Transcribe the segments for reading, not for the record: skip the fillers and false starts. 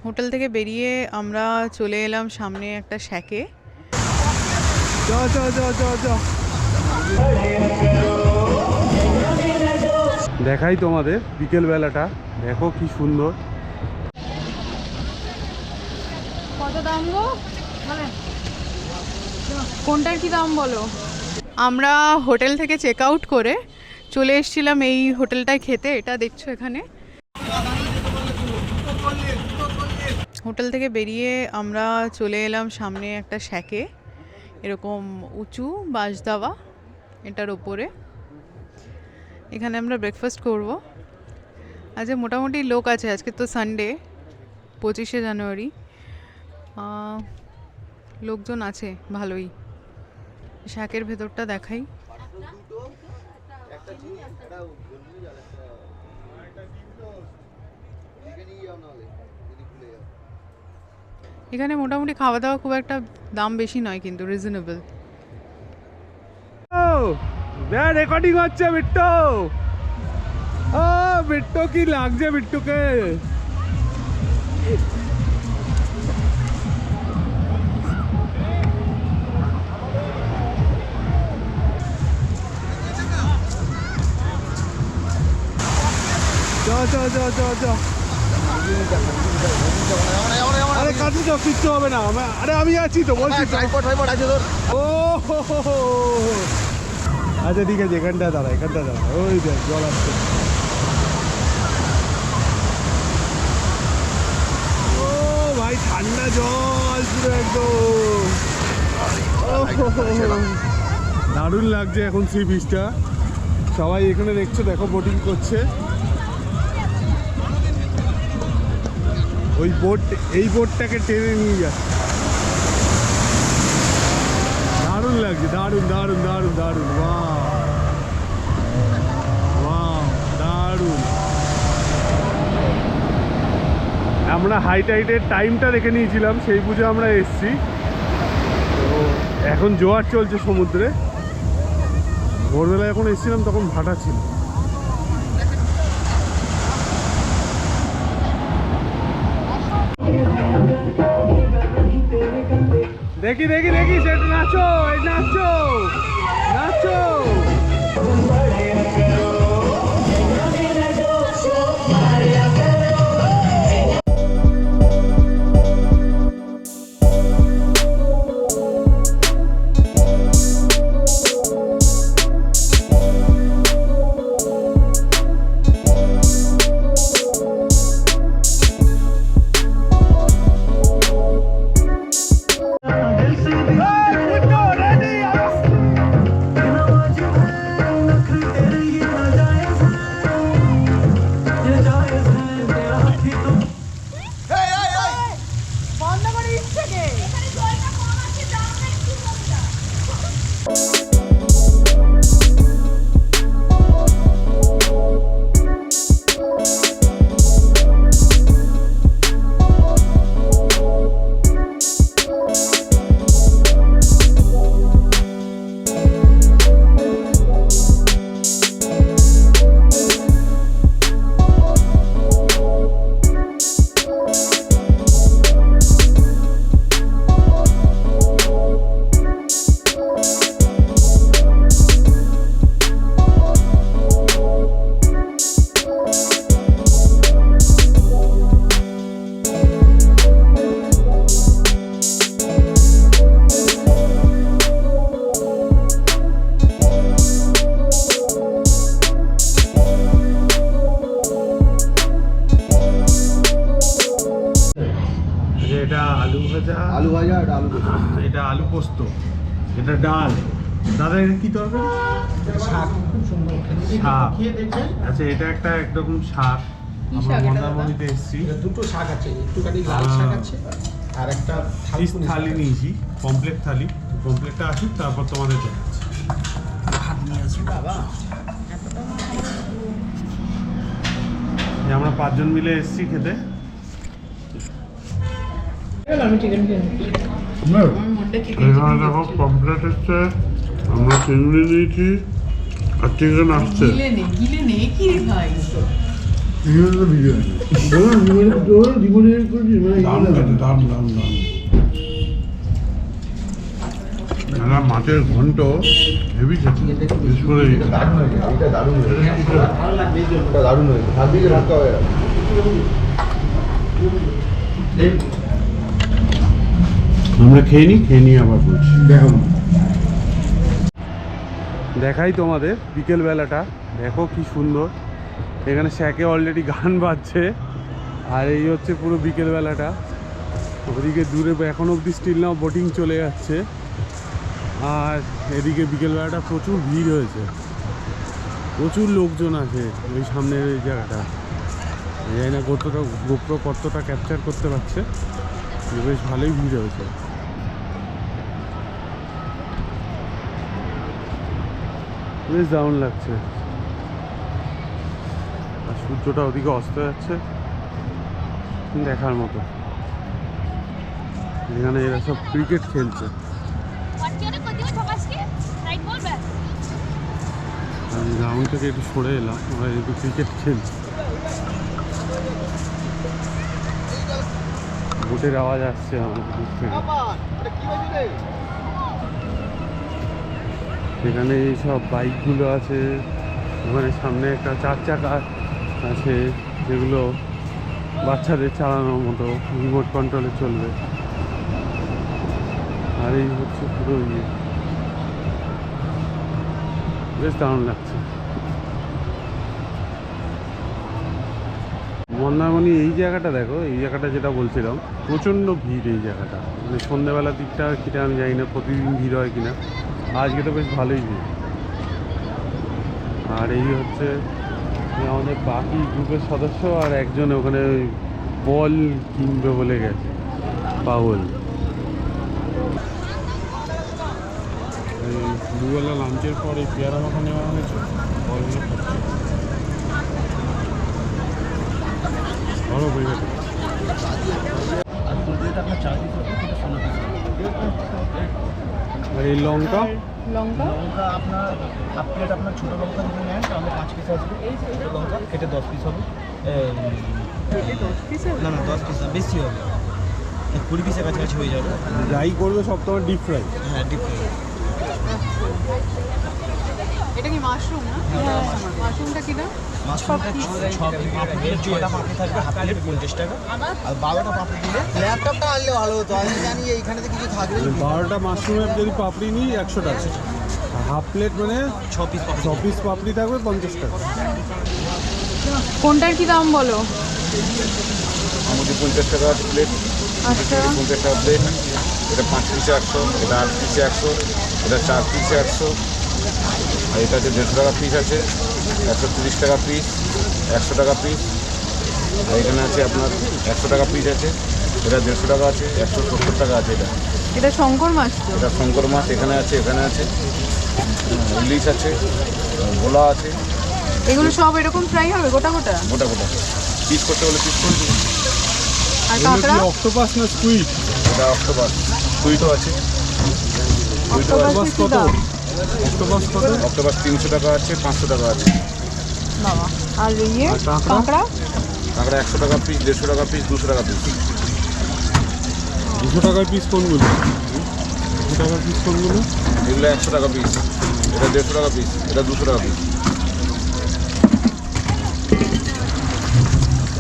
Hotel থেকে বেরিয়ে আমরা চলে এলাম সামনে একটা শ্যাকে। দেখাই তোমাদের বিকেল বেলাটা, দেখো কি সুন্দর। কত দাম গো? কোনটার কি দাম বলো? আমরা হোটেল থেকে চেক আউট করে চলে এসেছিলাম এই হোটেলটায় খেতে। এটা দেখছো এখানে। হোটেল থেকে বেরিয়ে আমরা চলে এলাম সামনে একটা শ্যাকে, এরকম উঁচু বাঁশ দেওয়া, এটার ওপরে। এখানে আমরা ব্রেকফাস্ট করব। আজকে মোটামুটি লোক আছে, আজকে তো সানডে, 25শে জানুয়ারি। লোকজন আছে ভালোই। শ্যাকের ভেতরটা দেখাই। এখানে মোটামুটি খাওয়া দাওয়া খুব একটা দাম বেশি নয়, কিন্তু রিজনেবল। রেকর্ডিং হচ্ছে বিট্টু। ও বিট্টু, কি লাগছে বিট্টুকে? আরে কাছে যাও, কিচ্ছু হবে না। আরে আমি আছি তো, বলছি। ও আচ্ছা ঠিক আছে, এখানটা দাঁড়া, এখানটা দাঁড়া। ওই দেখ জল আসছে। ও ভাই, ঠান্ডা জল পুরো একদম। দারুণ লাগছে এখন সি বিচটা। সবাই এখানে দেখছো, দেখো বোটিং করছে। ওই বোট, এই বোটটাকে টেনে নিয়ে যাচ্ছে। দারুণ লাগছে, দারুণ দারুণ দারুণ দারুণ। দারুণ। আমরা হাই টাইডের টাইমটা দেখে নিয়েছিলাম, সেই বুঝে আমরা এসছি। তো এখন জোয়ার চলছে সমুদ্রে। ভোরবেলায় যখন এসেছিলাম তখন ভাটা ছিল। দেখি দেখি দেখি, সেটা নাচো, এই নাচো নাচো। এটা আলু ভাজা, আলু ভাজা আর আলু পোস্ত। এটা আলু পোস্ত, এটা ডাল। দাদা এটা কি তরকারি? শাক, খুব সুন্দর শাক। খেয়ে দেখবেন। আচ্ছা, এটা একটা একরকম শাক। আমরা মন্দারমণিতে এসেছি। দুটো শাক আছে, একটুখানি লাল শাক আছে আর একটা থালি নিয়েছি, কমপ্লেট থালি। কমপ্লেটটা আসুক, তারপর তোমাদের দেখাচ্ছি। ভাত নিয়ে আসি বাবা। আমরা 5 জন মিলে এসেছি খেতে। আমি চিকেন এখানে দেখো কমপ্লেট হচ্ছে, আমরা চিংড়ি নিয়েছি আর চিকেন আসছে। গিলে নে কি রে ভাই। মাছের ঘন্ট হেভি বিশেষ করে আমরা খেয়ে নিই আবার বলছি দেখাই তোমাদের বিকেলবেলাটা দেখো কি সুন্দর এখানে শ্যাকে অলরেডি গান বাজছে আর এই হচ্ছে পুরো বিকেলবেলাটা ওদিকে দূরে এখন অবধি স্টিল নাও বোটিং চলে যাচ্ছে আর এদিকে বিকেলবেলাটা প্রচুর ভিড় হয়েছে প্রচুর লোকজন আছে ওই সামনের এই জায়গাটা জানি না গোপ্রো কতটা ক্যাপচার করতে পারছে বেশ ভালোই ভিড় হয়েছে বেশ দারুণ লাগছে আর সূর্যটা ওদিকে অস্ত যাচ্ছে দেখার মতো এখানে এরা সব ক্রিকেট খেলছে আমি গ্রাউন্ড থেকে একটু সরে এলাম ওরা একটু ক্রিকেট খেলছে বোটের আওয়াজ আসছে আমাদের দূর থেকে এখানে এইসব বাইকগুলো আছে ওখানে সামনে একটা 4 চাকা আছে যেগুলো বাচ্চাদের চালানোর মতো রিমোট কন্ট্রোলে চলবে আর এই হচ্ছে পুরো ইয়ে বেশ দারুণ লাগছে মন্দারমণি এই জায়গাটা দেখো এই জায়গাটা যেটা বলছিলাম প্রচণ্ড ভিড় এই জায়গাটা মানে সন্ধ্যেবেলার দিকটা কিনা আমি জানি না প্রতিদিন ভিড় হয় কিনা আজকে তো বেশ ভালোই ভিড় আর এই হচ্ছে আমাদের বাকি গ্রুপের সদস্য আর একজন ওখানে বল কিনবে বলে গেছে পাগল দুবেলা লাঞ্চের পর এই পেয়ারা মাখা নেওয়া হয়েছে বলগুলো খাচ্ছে ভালো হয়ে গেছে আর এই লঙ্কা লঙ্কা আপনার হাফ প্লেট আপনার ছোটো লঙ্কা যদি নেন তাহলে 5 পিস আসবে ছোটো লঙ্কা কেটে 10 পিস হবে না 10 পিস বেশি হবে 20 পিসের কাছাকাছি হয়ে যাবে যাই করবে সব তোমার ডিপ ফ্রাই হ্যাঁ ডিপ ফ্রাই এটা কি মাশরুম না মাশরুমটা কি দাম মাশরুমটা 6টা পাপড়ি থাকবে হাফ প্লেট 50 টাকা আর 12টা পাপড়ি দিলে ল্যাপটপটা আনলে ভালো হতো আমি জানি এইখানে তো কিছু থাকবে 12টা মাশরুমের যদি পাপড়ি নিই 100 টাকা হাফ প্লেট মানে 6 পিস পাপড়ি থাকবে 50 টাকা কোনটার কি দাম বলো আমাদের 50 টাকা প্লেট আচ্ছা 50 টাকা প্লেট এটা 5 পিসে 100 এটা 8 পিসে 100 এটা 4 পিসে 100 আর এটা যে 150 টাকা পিস আছে 130 টাকা পিস 100 টাকা পিস আর এখানে আছে আপনার 100 টাকা পিস আছে এটা 150 টাকা আছে 170 টাকা আছে এটা শঙ্কর মাছ তো এটা শঙ্কর মাছ এখানে আছে ইলিশ আছে ভোলা আছে এগুলো সব এরকম ফ্রাই হবে গোটা গোটা গোটা পিস করতে হলে পিস করে দেবো আর কাঁকড়া অক্টোপাস না স্কুইড এটা অক্টোপাস সুইটও আছে অক্টোপাস কত অক্টোপাস কত অক্টোপাস 300 টাকা আছে 500 টাকা আছে বাবা আর ইয়ে আর কাঁকড়া? কাঁকড়া কাঁকড়া 100 টাকা পিস 150 টাকা পিস 200 টাকা পিস 200 টাকার পিস কোনগুলো 200 টাকার পিস কোনগুলো এগুলো 100 টাকা পিস এটা 150 টাকা পিস এটা 200 টাকা পিস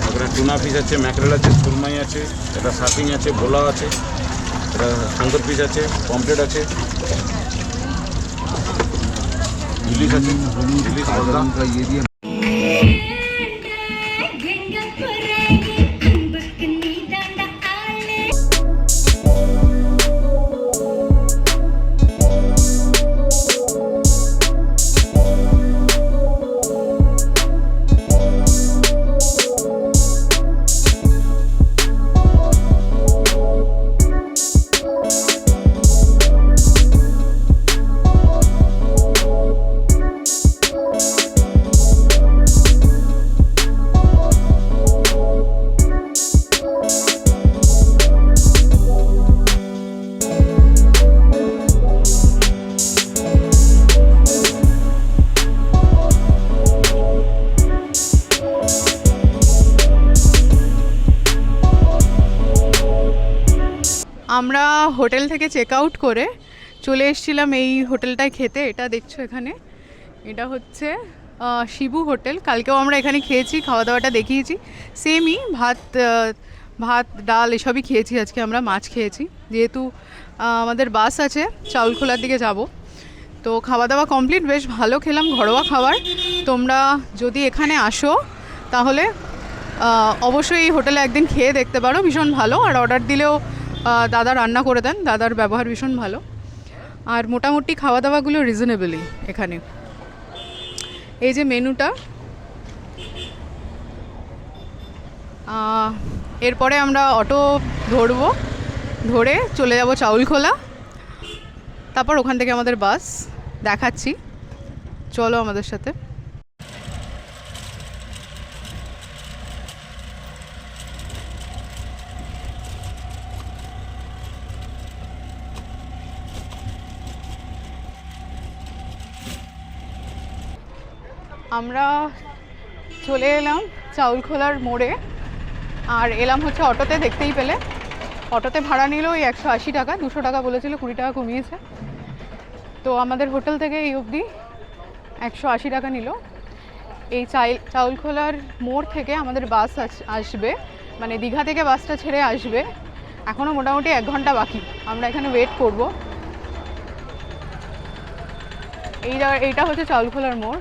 এখানে টুনা পিস আছে ম্যাকরেল আছে সুরমাই আছে এটা সাপিং আছে ভোলা আছে এটা শঙ্কর পিস আছে পমপ্লেট আছে ইলিশ আছে ইলিশ আলাদা আমরা হোটেল থেকে চেক আউট করে চলে এসেছিলাম এই হোটেলটায় খেতে। এটা দেখছো এখানে, এটা হচ্ছে শিবু হোটেল। কালকেও আমরা এখানে খেয়েছি, খাওয়া দাওয়াটা দেখিয়েছি। সেমই ভাত ডাল এসবই খেয়েছি। আজকে আমরা মাছ খেয়েছি, যেহেতু আমাদের বাস আছে চাউলখোলার দিকে যাব। তো খাওয়া দাওয়া কমপ্লিট, বেশ ভালো খেলাম, ঘরোয়া খাবার। তোমরা যদি এখানে আসো তাহলে অবশ্যই এই হোটেলে একদিন খেয়ে দেখতে পারো, ভীষণ ভালো। আর অর্ডার দিলেও দাদা রান্না করে দেন, দাদার ব্যবহার ভীষণ ভালো। আর মোটামুটি খাওয়া দাওয়াগুলো রিজনেবলই এখানে। এই যে মেনুটা, এরপরে আমরা অটো ধরবো, ধরে চলে যাব চাউলখোলা, তারপর ওখান থেকে আমাদের বাস। দেখাচ্ছি, চলো আমাদের সাথে। আমরা চলে এলাম চাউলখোলার মোড়ে, আর এলাম হচ্ছে অটোতে। দেখতেই পেলে অটোতে ভাড়া নিল ওই 180 টাকা, 200 টাকা বলেছিল, 20 টাকা কমিয়েছে। তো আমাদের হোটেল থেকে এই অবধি 180 টাকা নিল। এই চাউলখোলার মোড় থেকে আমাদের বাস আসবে, মানে দীঘা থেকে বাসটা ছেড়ে আসবে। এখনও মোটামুটি 1 ঘন্টা বাকি, আমরা এখানে ওয়েট করব। এইটা হচ্ছে চাউলখোলার মোড়।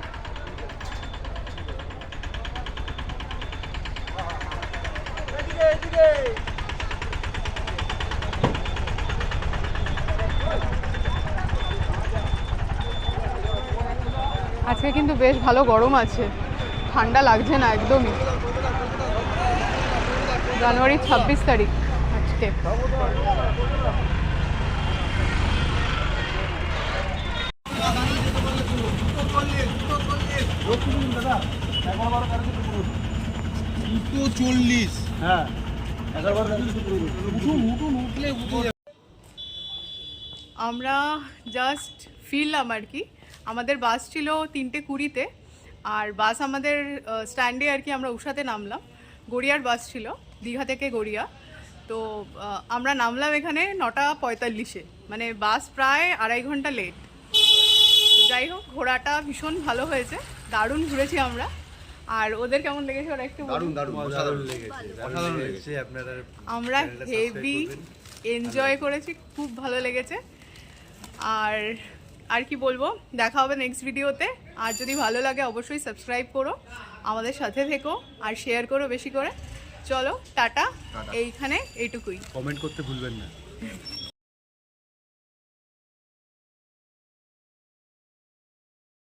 আজকে কিন্তু বেশ ভালো গরম আছে, ঠান্ডা লাগছে না একদমই। জানুয়ারি 26 তারিখ আজকে। আমরা জাস্ট ফিরলাম আর কি। আমাদের বাস ছিল 3:20-তে, আর বাস আমাদের স্ট্যান্ডে আর কি আমরা উষাতে নামলাম। গড়িয়ার বাস ছিল, দীঘা থেকে গড়িয়া। তো আমরা নামলাম এখানে 9:45-এ, মানে বাস প্রায় 2.5 ঘন্টা লেট। যাই হোক, ঘোরাটা ভীষণ ভালো হয়েছে, দারুণ ঘুরেছি আমরা। আর ওদের কেমন লেগেছে ওরা একটু বলুন। আমরা হেভি এনজয় করেছি, খুব ভালো লেগেছে। আর কি বলবো, দেখা হবে নেক্সট ভিডিওতে। আর যদি ভালো লাগে অবশ্যই সাবস্ক্রাইব করো, আমাদের সাথে থেকো, আর শেয়ার করো বেশি করে। চলো টাটা, এইখানে এইটুকুই। কমেন্ট করতে ভুলবেন না।